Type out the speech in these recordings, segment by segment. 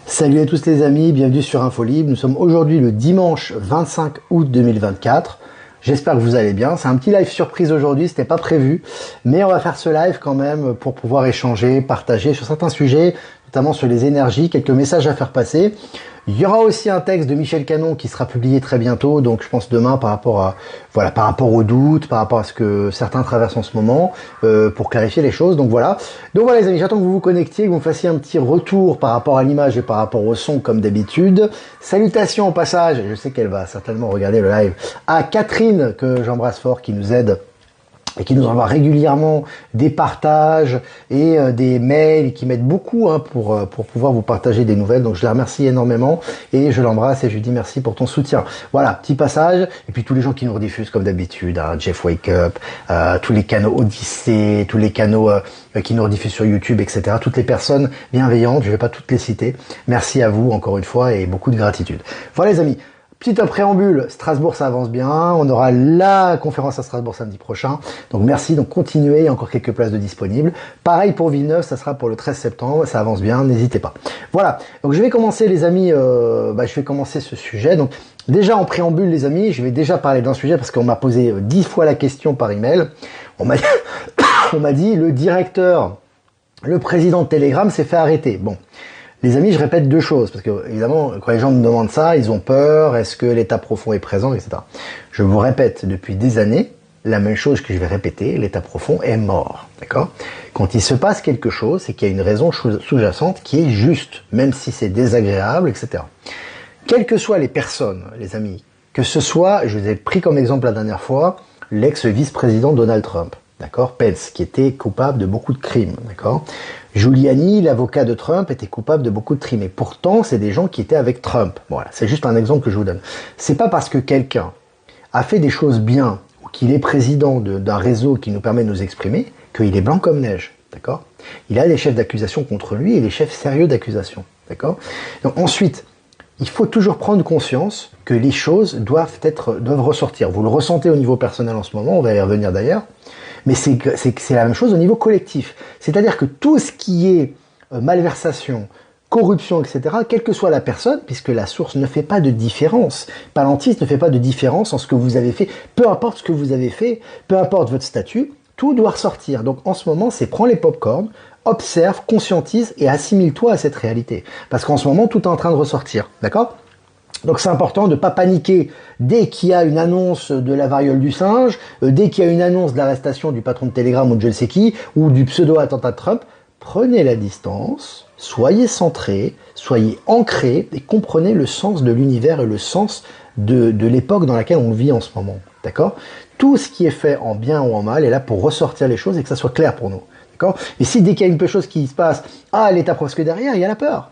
Salut à tous les amis, bienvenue sur Infolib. Nous sommes aujourd'hui le dimanche 25 août 2024. J'espère que vous allez bien. C'est un petit live surprise aujourd'hui, c'était pas prévu, mais on va faire ce live quand même pour pouvoir échanger, partager sur certains sujets, notamment sur les énergies, quelques messages à faire passer. Il y aura aussi un texte de Michel Canon qui sera publié très bientôt, donc je pense demain par rapport à par rapport aux doutes, par rapport à ce que certains traversent en ce moment, pour clarifier les choses. Donc voilà les amis, j'attends que vous vous connectiez, que vous me fassiez un petit retour par rapport à l'image et par rapport au son comme d'habitude. Salutations au passage, je sais qu'elle va certainement regarder le live, à Catherine que j'embrasse fort, qui nous aide et qui nous envoie régulièrement des partages et des mails, qui m'aident beaucoup pour pouvoir vous partager des nouvelles. Donc je la remercie énormément et je l'embrasse et je lui dis merci pour ton soutien. Voilà, petit passage. Et puis tous les gens qui nous rediffusent comme d'habitude, Jeff Wake Up, tous les canaux Odyssée, tous les canaux qui nous rediffusent sur YouTube, etc. Toutes les personnes bienveillantes, je vais pas toutes les citer. Merci à vous encore une fois et beaucoup de gratitude. Voilà les amis. Petit préambule, Strasbourg ça avance bien, on aura la conférence à Strasbourg samedi prochain, donc merci, donc continuez, il y a encore quelques places de disponibles. Pareil pour Villeneuve, ça sera pour le 13 septembre, ça avance bien, n'hésitez pas. Voilà, donc je vais commencer les amis, je vais commencer ce sujet. Donc déjà en préambule les amis, je vais déjà parler d'un sujet parce qu'on m'a posé 10 fois la question par email. On m'a dit le directeur, le président de Telegram s'est fait arrêter. Bon. Les amis, je répète deux choses, parce que évidemment, quand les gens me demandent ça, ils ont peur, est-ce que l'état profond est présent, etc. Je vous répète depuis des années, la même chose que je vais répéter, l'état profond est mort, d'accord? Quand il se passe quelque chose, c'est qu'il y a une raison sous-jacente qui est juste, même si c'est désagréable, etc. Quelles que soient les personnes, les amis, que ce soit, je vous ai pris comme exemple la dernière fois, l'ex-vice-président Donald Trump, d'accord? Pence, qui était coupable de beaucoup de crimes, d'accord? Giuliani, l'avocat de Trump, était coupable de beaucoup de crimes. Et pourtant, c'est des gens qui étaient avec Trump. Voilà, c'est juste un exemple que je vous donne. C'est pas parce que quelqu'un a fait des choses bien, ou qu'il est président d'un réseau qui nous permet de nous exprimer, qu'il est blanc comme neige. D'accord? Il a des chefs d'accusation contre lui et des chefs sérieux d'accusation. D'accord? Donc ensuite, il faut toujours prendre conscience que les choses doivent ressortir. Vous le ressentez au niveau personnel en ce moment, on va y revenir d'ailleurs. Mais c'est la même chose au niveau collectif. C'est-à-dire que tout ce qui est malversation, corruption, etc., quelle que soit la personne, puisque la source ne fait pas de différence, Palantis ne fait pas de différence en ce que vous avez fait, peu importe ce que vous avez fait, peu importe votre statut, tout doit ressortir. Donc en ce moment, c'est prends les pop-corn, observe, conscientise et assimile-toi à cette réalité. Parce qu'en ce moment, tout est en train de ressortir. D'accord ? Donc c'est important de ne pas paniquer dès qu'il y a une annonce de la variole du singe, dès qu'il y a une annonce de l'arrestation du patron de Telegram ou de je ne sais qui, ou du pseudo-attentat de Trump. Prenez la distance, soyez centrés, soyez ancrés et comprenez le sens de l'univers et le sens de l'époque dans laquelle on vit en ce moment. D'accord ? Tout ce qui est fait en bien ou en mal est là pour ressortir les choses et que ça soit clair pour nous. D'accord ? Et si dès qu'il y a une chose qui se passe, l'état presque derrière, il y a la peur.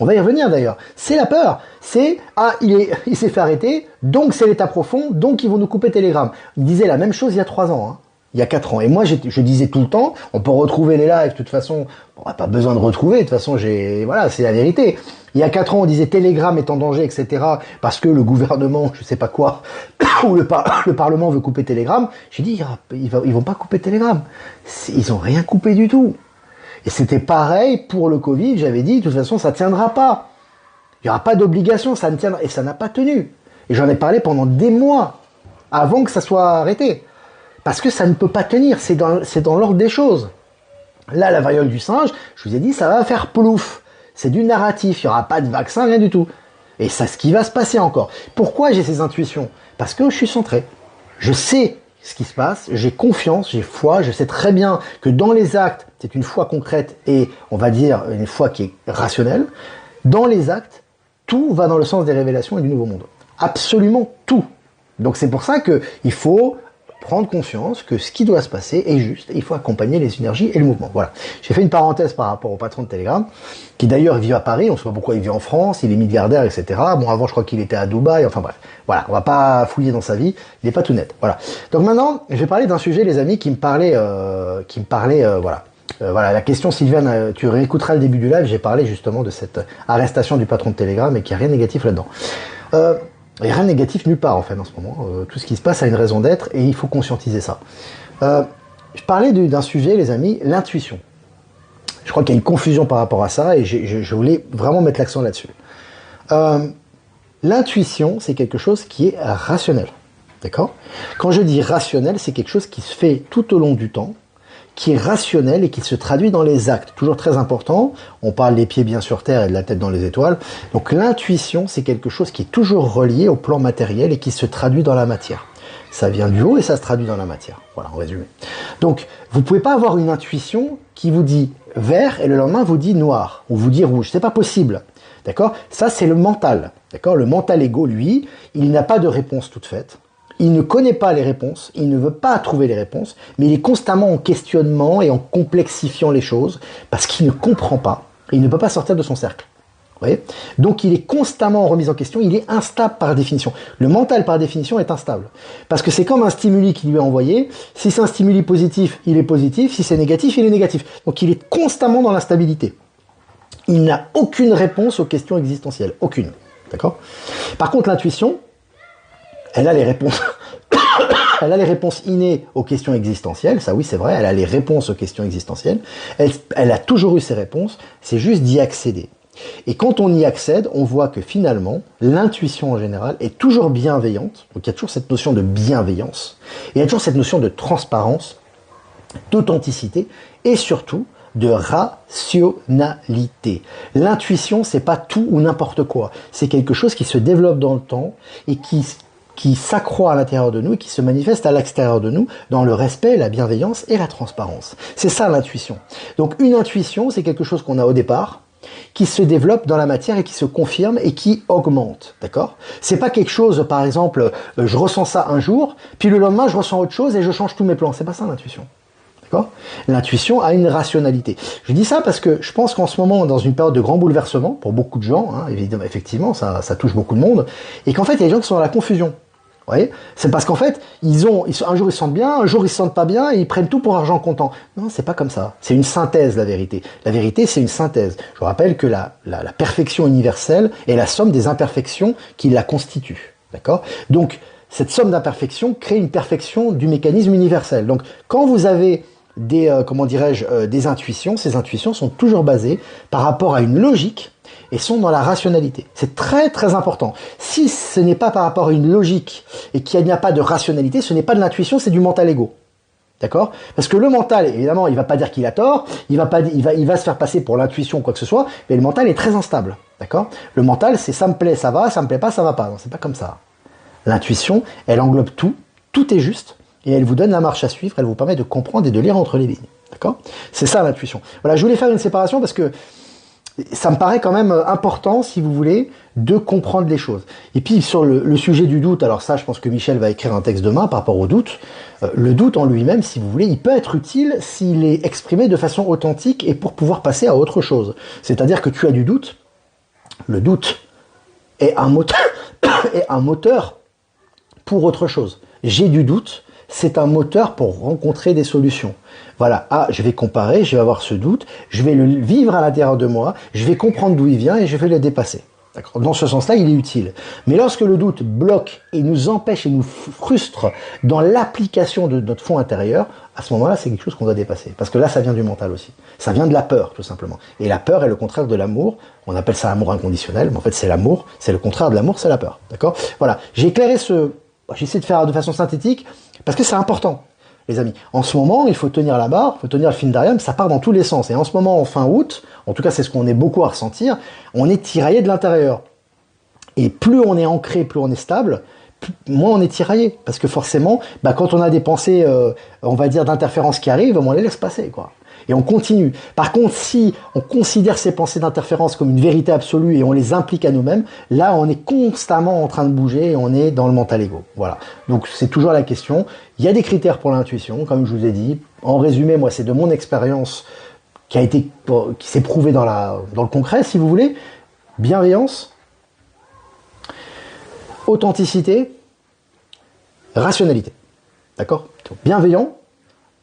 On va y revenir d'ailleurs. C'est la peur. C'est il s'est fait arrêter, donc c'est l'état profond, donc ils vont nous couper Telegram. Il disait la même chose il y a 3 ans, il y a 4 ans. Et moi je disais tout le temps, on peut retrouver les lives de toute façon, on n'a pas besoin de retrouver, de toute façon c'est la vérité. Il y a 4 ans on disait Telegram est en danger, etc. parce que le gouvernement, je sais pas quoi, ou le Parlement veut couper Telegram. J'ai dit ils vont pas couper Telegram. Ils ont rien coupé du tout. Et c'était pareil pour le Covid, j'avais dit, de toute façon, ça tiendra pas. Il n'y aura pas d'obligation, ça ne tiendra, et ça n'a pas tenu. Et j'en ai parlé pendant des mois, avant que ça soit arrêté. Parce que ça ne peut pas tenir, c'est dans l'ordre des choses. Là, la variole du singe, je vous ai dit, ça va faire plouf. C'est du narratif, il n'y aura pas de vaccin, rien du tout. Et c'est ce qui va se passer encore. Pourquoi j'ai ces intuitions? Parce que je suis centré. Je sais ce qui se passe, j'ai confiance, j'ai foi, je sais très bien que dans les actes, c'est une foi concrète et on va dire une foi qui est rationnelle. Dans les actes, tout va dans le sens des révélations et du nouveau monde. Absolument tout. Donc c'est pour ça qu'il faut prendre conscience que ce qui doit se passer est juste, et il faut accompagner les énergies et le mouvement. Voilà. J'ai fait une parenthèse par rapport au patron de Telegram, qui d'ailleurs vit à Paris, on ne sait pas pourquoi il vit en France, il est milliardaire, etc. Bon, avant je crois qu'il était à Dubaï, enfin bref. Voilà, on va pas fouiller dans sa vie, il n'est pas tout net. Voilà. Donc maintenant, je vais parler d'un sujet, les amis, qui me parlait, voilà, la question, Sylviane, tu réécouteras le début du live, j'ai parlé justement de cette arrestation du patron de Telegram et qu'il n'y a rien de négatif là-dedans. Il n'y a rien de négatif nulle part en fait en ce moment. Tout ce qui se passe a une raison d'être et il faut conscientiser ça. Je parlais d'un sujet, les amis, l'intuition. Je crois qu'il y a une confusion par rapport à ça et je voulais vraiment mettre l'accent là-dessus. L'intuition, c'est quelque chose qui est rationnel. D'accord ? Quand je dis rationnel, c'est quelque chose qui se fait tout au long du temps, qui est rationnel et qui se traduit dans les actes. Toujours très important, on parle des pieds bien sur terre et de la tête dans les étoiles. Donc l'intuition, c'est quelque chose qui est toujours relié au plan matériel et qui se traduit dans la matière. Ça vient du haut et ça se traduit dans la matière. Voilà, en résumé. Donc, vous pouvez pas avoir une intuition qui vous dit vert et le lendemain vous dit noir ou vous dit rouge. C'est pas possible. D'accord ? Ça, c'est le mental. D'accord ? Le mental égo, lui, il n'a pas de réponse toute faite. Il ne connaît pas les réponses, il ne veut pas trouver les réponses, mais il est constamment en questionnement et en complexifiant les choses parce qu'il ne comprend pas. Il ne peut pas sortir de son cercle. Vous voyez ? Donc il est constamment en remise en question, il est instable par définition. Le mental par définition est instable. Parce que c'est comme un stimuli qui lui est envoyé. Si c'est un stimuli positif, il est positif. Si c'est négatif, il est négatif. Donc il est constamment dans l'instabilité. Il n'a aucune réponse aux questions existentielles. Aucune. D'accord ? Par contre, l'intuition, elle a les réponses. Elle a les réponses innées aux questions existentielles, ça oui c'est vrai, elle a les réponses aux questions existentielles, elle a toujours eu ces réponses, c'est juste d'y accéder. Et quand on y accède, on voit que finalement, l'intuition en général est toujours bienveillante, donc il y a toujours cette notion de bienveillance, et il y a toujours cette notion de transparence, d'authenticité, et surtout de rationalité. L'intuition, c'est pas tout ou n'importe quoi, c'est quelque chose qui se développe dans le temps et qui s'accroît à l'intérieur de nous et qui se manifeste à l'extérieur de nous dans le respect, la bienveillance et la transparence. C'est ça l'intuition. Donc une intuition, c'est quelque chose qu'on a au départ, qui se développe dans la matière et qui se confirme et qui augmente, d'accord ? C'est pas quelque chose, par exemple, je ressens ça un jour, puis le lendemain je ressens autre chose et je change tous mes plans. C'est pas ça l'intuition. D'accord ? L'intuition a une rationalité. Je dis ça parce que je pense qu'en ce moment, dans une période de grand bouleversement, pour beaucoup de gens, hein, évidemment, effectivement, ça touche beaucoup de monde, et qu'en fait, il y a des gens qui sont dans la confusion. Vous voyez ? C'est parce qu'en fait, un jour ils se sentent bien, un jour ils se sentent pas bien, et ils prennent tout pour argent comptant. Non, c'est pas comme ça. C'est une synthèse, la vérité. La vérité, c'est une synthèse. Je vous rappelle que la perfection universelle est la somme des imperfections qui la constituent. D'accord ? Donc, cette somme d'imperfections crée une perfection du mécanisme universel. Donc, quand vous avez des intuitions, ces intuitions sont toujours basées par rapport à une logique et sont dans la rationalité. C'est très très important. Si ce n'est pas par rapport à une logique et qu'il n'y a pas de rationalité, ce n'est pas de l'intuition, c'est du mental égo. D'accord ? Parce que le mental, évidemment, il va pas dire qu'il a tort, il va se faire passer pour l'intuition ou quoi que ce soit, mais le mental est très instable. D'accord ? Le mental, c'est ça me plaît, ça va, ça me plaît pas, ça va pas. Non, c'est pas comme ça. L'intuition, elle englobe tout, tout est juste, et elle vous donne la marche à suivre, elle vous permet de comprendre et de lire entre les lignes. D'accord ? C'est ça l'intuition. Voilà, je voulais faire une séparation parce que ça me paraît quand même important, si vous voulez, de comprendre les choses. Et puis sur le sujet du doute, alors ça, je pense que Michel va écrire un texte demain par rapport au doute. Le doute en lui-même, si vous voulez, il peut être utile s'il est exprimé de façon authentique et pour pouvoir passer à autre chose. C'est-à-dire que tu as du doute, le doute est un moteur pour autre chose. J'ai du doute, c'est un moteur pour rencontrer des solutions. Voilà, je vais comparer, je vais avoir ce doute, je vais le vivre à l'intérieur de moi, je vais comprendre d'où il vient et je vais le dépasser. D'accord ? Dans ce sens-là, il est utile. Mais lorsque le doute bloque et nous empêche et nous frustre dans l'application de notre fond intérieur, à ce moment-là, c'est quelque chose qu'on doit dépasser. Parce que là, ça vient du mental aussi. Ça vient de la peur, tout simplement. Et la peur est le contraire de l'amour. On appelle ça l'amour inconditionnel, mais en fait, c'est l'amour. C'est le contraire de l'amour, c'est la peur. D'accord ? Voilà. J'ai éclairé j'essaie de faire de façon synthétique, parce que c'est important. Les amis, en ce moment, il faut tenir la barre, il faut tenir le fil d'Ariane, ça part dans tous les sens. Et en ce moment, en fin août, en tout cas c'est ce qu'on est beaucoup à ressentir, on est tiraillé de l'intérieur. Et plus on est ancré, plus on est stable, moins on est tiraillé. Parce que forcément, quand on a des pensées, on va dire, d'interférence qui arrivent, on les laisse passer, quoi. Et on continue. Par contre, si on considère ces pensées d'interférence comme une vérité absolue et on les implique à nous-mêmes, là, on est constamment en train de bouger et on est dans le mental égo. Voilà. Donc, c'est toujours la question. Il y a des critères pour l'intuition, comme je vous ai dit. En résumé, moi, c'est de mon expérience qui s'est prouvée dans le concret, si vous voulez. Bienveillance, authenticité, rationalité. D'accord ? Donc, bienveillant,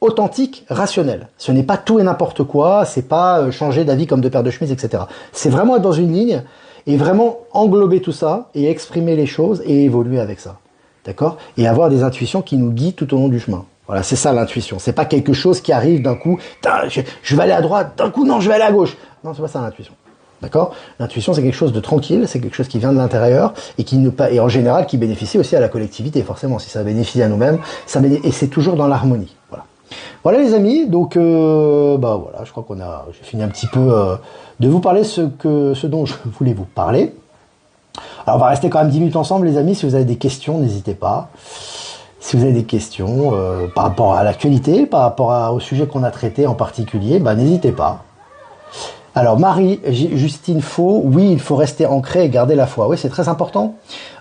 authentique, rationnel. Ce n'est pas tout et n'importe quoi, c'est pas changer d'avis comme deux paires de chemises, etc. C'est vraiment être dans une ligne et vraiment englober tout ça et exprimer les choses et évoluer avec ça. D'accord ? Et avoir des intuitions qui nous guident tout au long du chemin. Voilà, c'est ça l'intuition. C'est pas quelque chose qui arrive d'un coup, je vais aller à droite, d'un coup non, je vais aller à gauche. Non, c'est pas ça l'intuition. D'accord? L'intuition, c'est quelque chose de tranquille, c'est quelque chose qui vient de l'intérieur et et en général qui bénéficie aussi à la collectivité, forcément. Si ça bénéficie à nous-mêmes, et c'est toujours dans l'harmonie. Voilà. Voilà les amis, donc bah voilà, je crois j'ai fini un petit peu de vous parler ce dont je voulais vous parler. Alors on va rester quand même 10 minutes ensemble les amis, si vous avez des questions, n'hésitez pas. Si vous avez des questions par rapport à l'actualité, par rapport au sujet qu'on a traité en particulier, bah n'hésitez pas. Alors Marie-Justine Faux, oui, il faut rester ancré et garder la foi. Oui, c'est très important.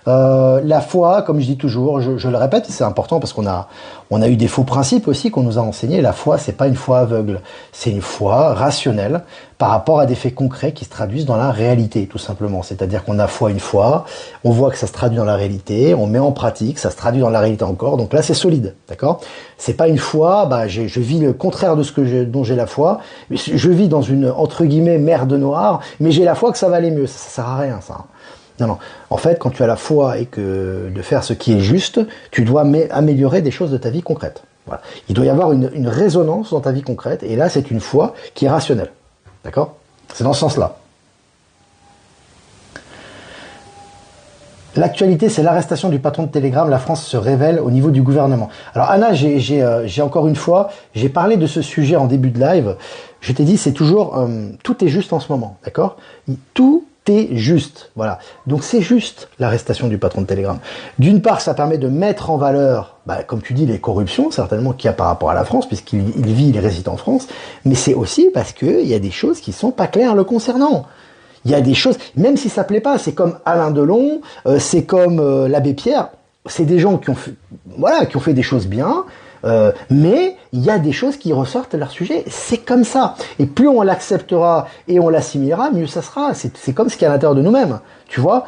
La foi, comme je dis toujours, je le répète, c'est important parce qu'on a eu des faux principes aussi qu'on nous a enseignés. La foi, c'est pas une foi aveugle, c'est une foi rationnelle par rapport à des faits concrets qui se traduisent dans la réalité, tout simplement. C'est-à-dire qu'on a foi une fois, on voit que ça se traduit dans la réalité, on met en pratique, ça se traduit dans la réalité encore. Donc là, c'est solide, d'accord? C'est pas une foi, bah je vis le contraire de dont j'ai la foi. Je vis dans une entre guillemets merde noire, mais j'ai la foi que ça va aller mieux. Ça sert à rien, ça. Non, non. En fait, quand tu as la foi et que de faire ce qui est juste, tu dois améliorer des choses de ta vie concrète. Voilà. Il doit y avoir une résonance dans ta vie concrète, et là, c'est une foi qui est rationnelle. D'accord? C'est dans ce sens-là. L'actualité, c'est l'arrestation du patron de Telegram. La France se révèle au niveau du gouvernement. Alors Anna, j'ai encore une fois, j'ai parlé de ce sujet en début de live. Je t'ai dit, c'est toujours, tout est juste en ce moment, d'accord? Tout est juste, voilà. Donc c'est juste l'arrestation du patron de Telegram. D'une part, ça permet de mettre en valeur, bah, comme tu dis, les corruptions, certainement qu'il y a par rapport à la France, puisqu'il il réside en France, mais c'est aussi parce qu'il y a des choses qui sont pas claires le concernant. Il y a des choses, même si ça plaît pas, c'est comme Alain Delon, c'est comme l'abbé Pierre, c'est des gens qui ont fait, voilà, qui ont fait des choses bien, mais il y a des choses qui ressortent de leur sujet, c'est comme ça. Et plus on l'acceptera et on l'assimilera, mieux ça sera. C'est comme ce qu'il y a à l'intérieur de nous-mêmes, tu vois.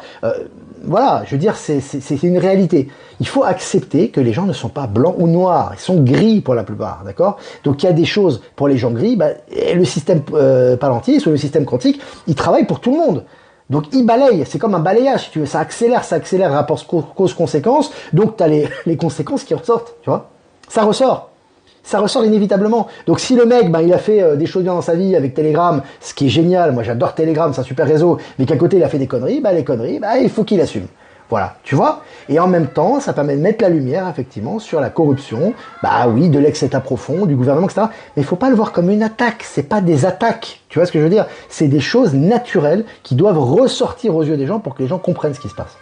Voilà, je veux dire, c'est une réalité. Il faut accepter que les gens ne sont pas blancs ou noirs, ils sont gris pour la plupart, d'accord? Donc il y a des choses pour les gens gris, bah, le système Palantir ou le système quantique, il travaille pour tout le monde. Donc il balaye, c'est comme un balayage, si tu veux, ça accélère, rapport cause-conséquence, donc tu as les conséquences qui ressortent, tu vois? Ça ressort inévitablement. Donc si le mec, ben, il a fait des choses bien dans sa vie avec Telegram, ce qui est génial, moi j'adore Telegram, c'est un super réseau, mais qu'à côté il a fait des conneries, bah les conneries, bah il faut qu'il assume. Voilà, tu vois. Et en même temps, ça permet de mettre la lumière, effectivement, sur la corruption, bah oui, de l'ex-état profond, du gouvernement, etc. Mais il faut pas le voir comme une attaque, c'est pas des attaques, tu vois ce que je veux dire? C'est des choses naturelles qui doivent ressortir aux yeux des gens pour que les gens comprennent ce qui se passe.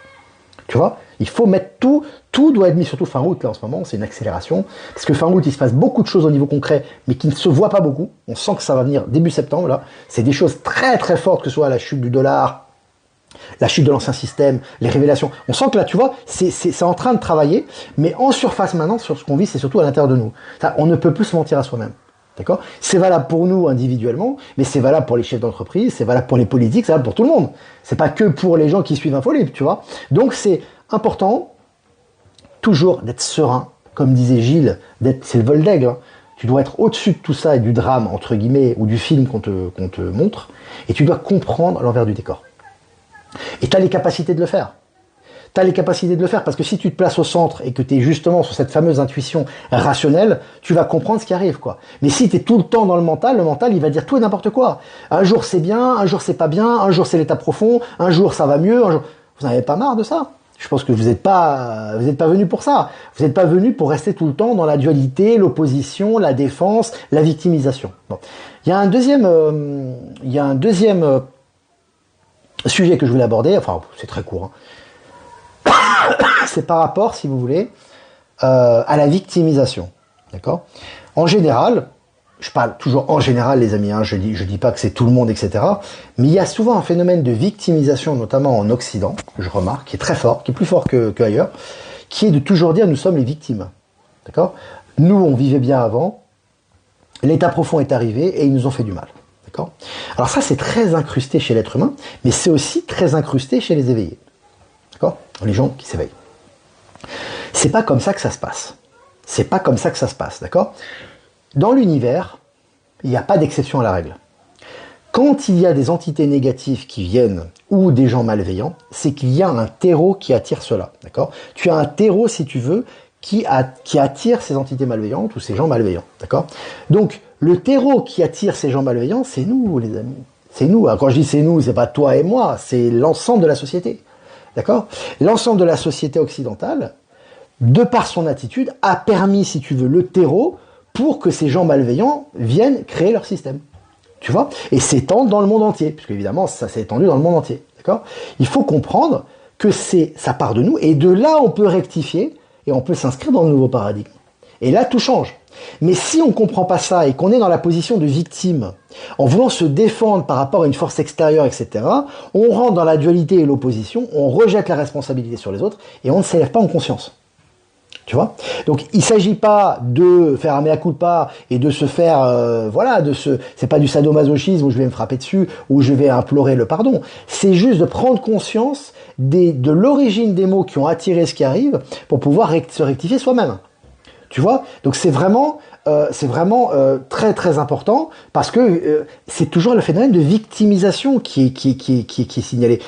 Tu vois, il faut mettre tout doit être mis, surtout fin août, là, en ce moment, c'est une accélération. Parce que fin août, il se passe beaucoup de choses au niveau concret, mais qui ne se voient pas beaucoup. On sent que ça va venir début septembre, là. C'est des choses très très fortes, que ce soit la chute du dollar, la chute de l'ancien système, les révélations. On sent que là, tu vois, c'est en train de travailler, mais en surface maintenant, sur ce qu'on vit, c'est surtout à l'intérieur de nous. On ne peut plus se mentir à soi-même. D'accord? C'est valable pour nous individuellement, mais c'est valable pour les chefs d'entreprise, c'est valable pour les politiques, c'est valable pour tout le monde. C'est pas que pour les gens qui suivent Infolibre, tu vois. Donc c'est important, toujours d'être serein, comme disait Gilles, c'est le vol d'aigle. Hein. Tu dois être au-dessus de tout ça et du drame, entre guillemets, ou du film qu'on te montre, et tu dois comprendre l'envers du décor. Et tu as les capacités de le faire. Tu as les capacités de le faire, parce que si tu te places au centre et que tu es justement sur cette fameuse intuition rationnelle, tu vas comprendre ce qui arrive, quoi. Mais si tu es tout le temps dans le mental, il va dire tout et n'importe quoi. Un jour c'est bien, un jour c'est pas bien, un jour c'est l'état profond, un jour ça va mieux, un jour... Vous n'avez pas marre de ça? Je pense que vous n'êtes pas venu pour ça. Vous n'êtes pas venu pour rester tout le temps dans la dualité, l'opposition, la défense, la victimisation. Bon. Il y a un deuxième sujet que je voulais aborder, enfin c'est très court, hein. C'est par rapport, si vous voulez, à la victimisation. D'accord? En général, je parle toujours en général, les amis, hein, je dis pas que c'est tout le monde, etc. Mais il y a souvent un phénomène de victimisation, notamment en Occident, je remarque, qui est très fort, qui est plus fort qu'ailleurs, qui est de toujours dire nous sommes les victimes. D'accord? Nous, on vivait bien avant, l'état profond est arrivé et ils nous ont fait du mal. D'accord? Alors ça, c'est très incrusté chez l'être humain, mais c'est aussi très incrusté chez les éveillés. D'accord? Les gens qui s'éveillent. C'est pas comme ça que ça se passe. C'est pas comme ça que ça se passe, d'accord? Dans l'univers, il n'y a pas d'exception à la règle. Quand il y a des entités négatives qui viennent, ou des gens malveillants, c'est qu'il y a un terreau qui attire cela, d'accord? Tu as un terreau, si tu veux, qui attire ces entités malveillantes ou ces gens malveillants, d'accord? Donc, le terreau qui attire ces gens malveillants, c'est nous, les amis. C'est nous. Alors, quand je dis c'est nous, c'est pas toi et moi, c'est l'ensemble de la société, d'accord? L'ensemble de la société occidentale, de par son attitude, a permis, si tu veux, le terreau pour que ces gens malveillants viennent créer leur système. Tu vois? Et s'étendent dans le monde entier, puisque évidemment, ça s'est étendu dans le monde entier, d'accord? Il faut comprendre que ça part de nous, et de là, on peut rectifier, et on peut s'inscrire dans le nouveau paradigme. Et là, tout change. Mais si on ne comprend pas ça, et qu'on est dans la position de victime, en voulant se défendre par rapport à une force extérieure, etc., on rentre dans la dualité et l'opposition, on rejette la responsabilité sur les autres, et on ne s'élève pas en conscience. Tu vois? Donc il s'agit pas de faire un mea culpa et de se faire c'est pas du sadomasochisme où je vais me frapper dessus ou je vais implorer le pardon. C'est juste de prendre conscience de l'origine des mots qui ont attiré ce qui arrive pour pouvoir se rectifier soi-même. Tu vois? Donc c'est vraiment très très important parce que c'est toujours le phénomène de victimisation qui est signalé.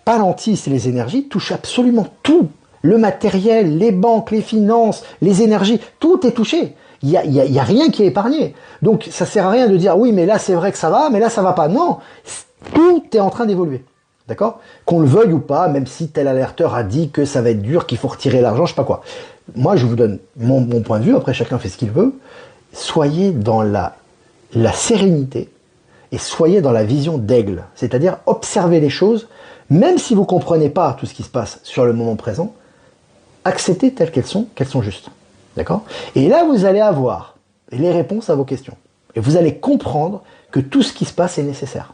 Palantis et les énergies touchent absolument tout. Le matériel, les banques, les finances, les énergies, tout est touché. Il y a rien qui est épargné. Donc ça sert à rien de dire oui mais là c'est vrai que ça va, mais là ça va pas. Non, tout est en train d'évoluer. D'accord? Qu'on le veuille ou pas, même si tel alerteur a dit que ça va être dur, qu'il faut retirer l'argent, je sais pas quoi. Moi je vous donne mon point de vue, après chacun fait ce qu'il veut. Soyez dans la sérénité et soyez dans la vision d'aigle. C'est-à-dire observez les choses, même si vous comprenez pas tout ce qui se passe sur le moment présent, acceptez telles qu'elles sont justes. D'accord? Et là, vous allez avoir les réponses à vos questions. Et vous allez comprendre que tout ce qui se passe est nécessaire.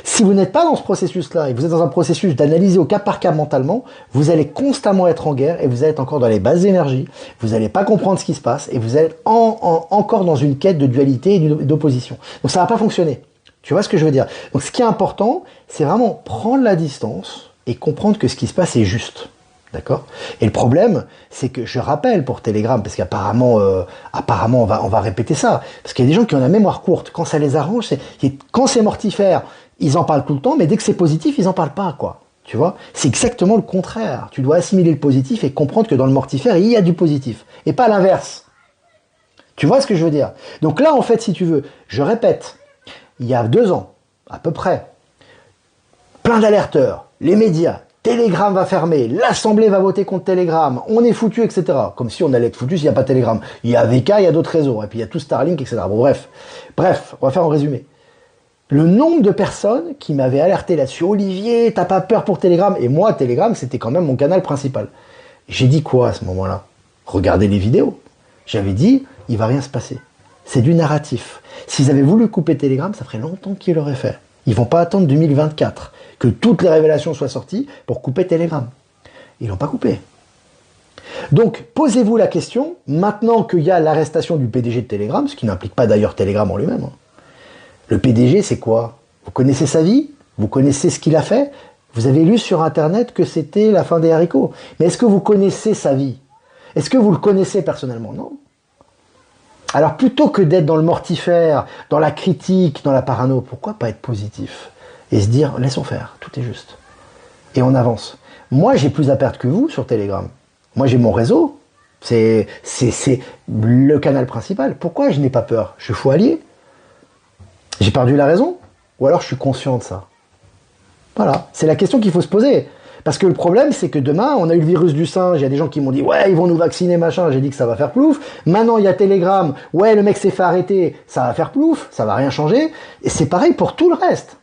Si vous n'êtes pas dans ce processus-là, et vous êtes dans un processus d'analyser au cas par cas mentalement, vous allez constamment être en guerre, et vous allez être encore dans les bases d'énergie, vous n'allez pas comprendre ce qui se passe, et vous allez être encore dans une quête de dualité et d'opposition. Donc ça va pas fonctionner. Tu vois ce que je veux dire? Donc ce qui est important, c'est vraiment prendre la distance, et comprendre que ce qui se passe est juste. D'accord? Et le problème, c'est que je rappelle pour Telegram, parce qu'apparemment, on va répéter ça, parce qu'il y a des gens qui ont la mémoire courte. Quand ça les arrange, quand c'est mortifère, ils en parlent tout le temps, mais dès que c'est positif, ils en parlent pas, quoi. Tu vois? C'est exactement le contraire. Tu dois assimiler le positif et comprendre que dans le mortifère, il y a du positif, et pas l'inverse. Tu vois ce que je veux dire? Donc là, en fait, si tu veux, je répète, il y a 2 ans, à peu près, plein d'alerteurs, les médias, Telegram va fermer, l'Assemblée va voter contre Telegram, on est foutu, etc. Comme si on allait être foutu s'il n'y a pas Telegram. Il y a VK, il y a d'autres réseaux, et puis il y a tout Starlink, etc. Bon, bref, on va faire en résumé. Le nombre de personnes qui m'avaient alerté là-dessus, Olivier, t'as pas peur pour Telegram? Et moi, Telegram, c'était quand même mon canal principal. J'ai dit quoi à ce moment-là? Regardez les vidéos. J'avais dit, il va rien se passer. C'est du narratif. S'ils avaient voulu couper Telegram, ça ferait longtemps qu'ils l'auraient fait. Ils vont pas attendre 2024 que toutes les révélations soient sorties pour couper Telegram. Ils l'ont pas coupé. Donc, posez-vous la question, maintenant qu'il y a l'arrestation du PDG de Telegram, ce qui n'implique pas d'ailleurs Telegram en lui-même. Le PDG, c'est quoi? Vous connaissez sa vie? Vous connaissez ce qu'il a fait? Vous avez lu sur Internet que c'était la fin des haricots. Mais est-ce que vous connaissez sa vie? Est-ce que vous le connaissez personnellement? Non. Alors, plutôt que d'être dans le mortifère, dans la critique, dans la parano, pourquoi pas être positif? Et se dire, laissons faire, tout est juste. Et on avance. Moi, j'ai plus à perdre que vous sur Telegram. Moi, j'ai mon réseau. C'est le canal principal. Pourquoi je n'ai pas peur? Je suis fou allié. J'ai perdu la raison? Ou alors je suis conscient de ça? Voilà, c'est la question qu'il faut se poser. Parce que le problème, c'est que demain, on a eu le virus du singe, il y a des gens qui m'ont dit « Ouais, ils vont nous vacciner, machin », j'ai dit que ça va faire plouf. Maintenant, il y a Telegram, « Ouais, le mec s'est fait arrêter, ça va faire plouf, ça va rien changer ». Et c'est pareil pour tout le reste.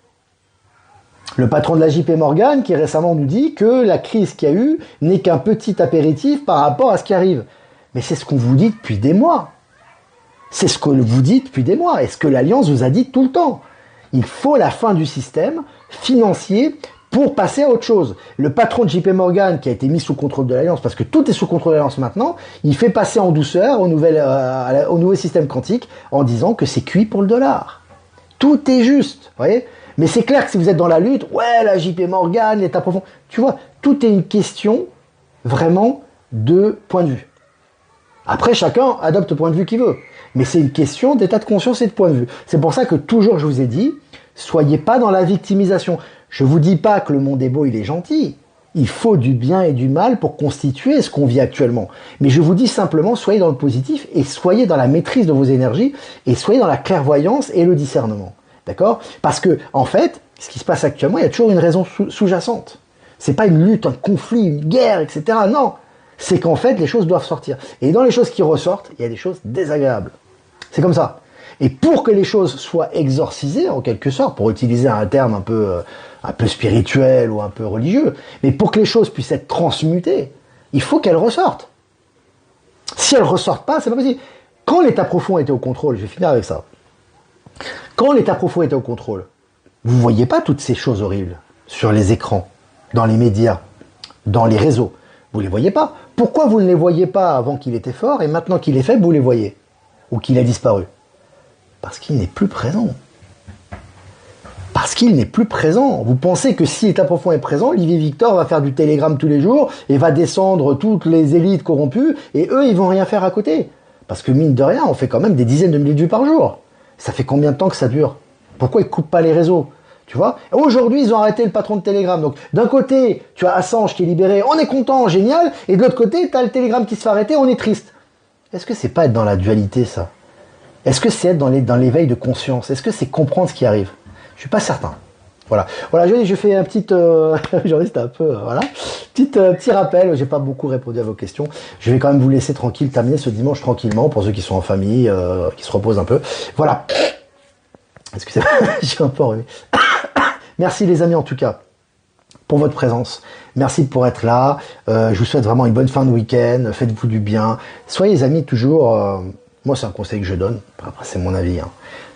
Le patron de la JP Morgan qui récemment nous dit que la crise qu'il y a eu n'est qu'un petit apéritif par rapport à ce qui arrive. Mais c'est ce qu'on vous dit depuis des mois. C'est ce que vous dites depuis des mois et ce que l'Alliance vous a dit tout le temps. Il faut la fin du système financier pour passer à autre chose. Le patron de JP Morgan qui a été mis sous contrôle de l'Alliance, parce que tout est sous contrôle de l'Alliance maintenant, il fait passer en douceur au nouveau système quantique en disant que c'est cuit pour le dollar. Tout est juste, vous voyez? Mais c'est clair que si vous êtes dans la lutte, ouais, la JP Morgan, l'état profond, tu vois, tout est une question vraiment de point de vue. Après, chacun adopte le point de vue qu'il veut. Mais c'est une question d'état de conscience et de point de vue. C'est pour ça que toujours je vous ai dit, soyez pas dans la victimisation. Je vous dis pas que le monde est beau, il est gentil. Il faut du bien et du mal pour constituer ce qu'on vit actuellement. Mais je vous dis simplement, soyez dans le positif et soyez dans la maîtrise de vos énergies et soyez dans la clairvoyance et le discernement. D'accord? Parce que, en fait, ce qui se passe actuellement, il y a toujours une raison sous-jacente. C'est pas une lutte, un conflit, une guerre, etc. Non. C'est qu'en fait, les choses doivent sortir. Et dans les choses qui ressortent, il y a des choses désagréables. C'est comme ça. Et pour que les choses soient exorcisées, en quelque sorte, pour utiliser un terme un peu spirituel ou un peu religieux, mais pour que les choses puissent être transmutées, il faut qu'elles ressortent. Si elles ne ressortent pas, c'est pas possible. Quand l'état profond était au contrôle, je vais finir avec ça. Quand l'état profond était au contrôle, vous ne voyez pas toutes ces choses horribles sur les écrans, dans les médias, dans les réseaux. Vous ne les voyez pas. Pourquoi vous ne les voyez pas avant qu'il était fort et maintenant qu'il est faible, vous les voyez? Ou qu'il a disparu? Parce qu'il n'est plus présent. Parce qu'il n'est plus présent. Vous pensez que si l'état profond est présent, Olivier Victor va faire du télégramme tous les jours et va descendre toutes les élites corrompues et eux, ils vont rien faire à côté. Parce que mine de rien, on fait quand même des dizaines de milliers de vues par jour. Ça fait combien de temps que ça dure? Pourquoi ils coupent pas les réseaux? Tu vois? Aujourd'hui, ils ont arrêté le patron de Telegram. Donc, d'un côté, tu as Assange qui est libéré, on est content, génial. Et de l'autre côté, tu as le Telegram qui se fait arrêter, on est triste. Est-ce que c'est pas être dans la dualité, ça? Est-ce que c'est être dans l'éveil de conscience? Est-ce que c'est comprendre ce qui arrive? Je suis pas certain. Voilà. Voilà, je fais un petit, aujourd'hui c'était un peu, voilà, petit rappel. J'ai pas beaucoup répondu à vos questions. Je vais quand même vous laisser tranquille, terminer ce dimanche tranquillement pour ceux qui sont en famille, qui se reposent un peu. Voilà. Excusez-moi, j'ai un peu enrhumé. Merci les amis en tout cas pour votre présence. Merci pour être là. Je vous souhaite vraiment une bonne fin de week-end. Faites-vous du bien. Soyez les amis toujours. Moi c'est un conseil que je donne. Après c'est mon avis. Hein.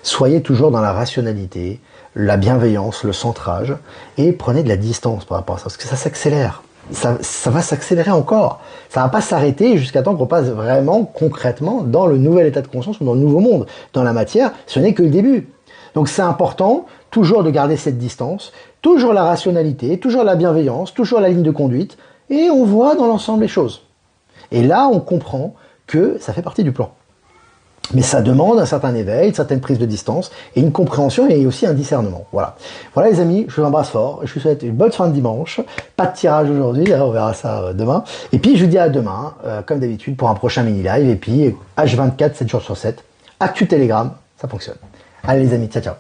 Soyez toujours dans la rationalité, la bienveillance, le centrage et prenez de la distance par rapport à ça parce que ça s'accélère. Ça va s'accélérer encore. Ça va pas s'arrêter jusqu'à temps qu'on passe vraiment concrètement dans le nouvel état de conscience ou dans le nouveau monde. Dans la matière, ce n'est que le début. Donc c'est important toujours de garder cette distance, toujours la rationalité, toujours la bienveillance, toujours la ligne de conduite, et on voit dans l'ensemble les choses. Et là, on comprend que ça fait partie du plan. Mais ça demande un certain éveil, une certaine prise de distance, et une compréhension et aussi un discernement. Voilà. Voilà les amis, je vous embrasse fort, je vous souhaite une bonne fin de dimanche. Pas de tirage aujourd'hui, on verra ça demain. Et puis je vous dis à demain, comme d'habitude, pour un prochain mini-live, et puis H24, 7 jours sur 7, Actu Telegram, ça fonctionne. Allez les amis, ciao ciao.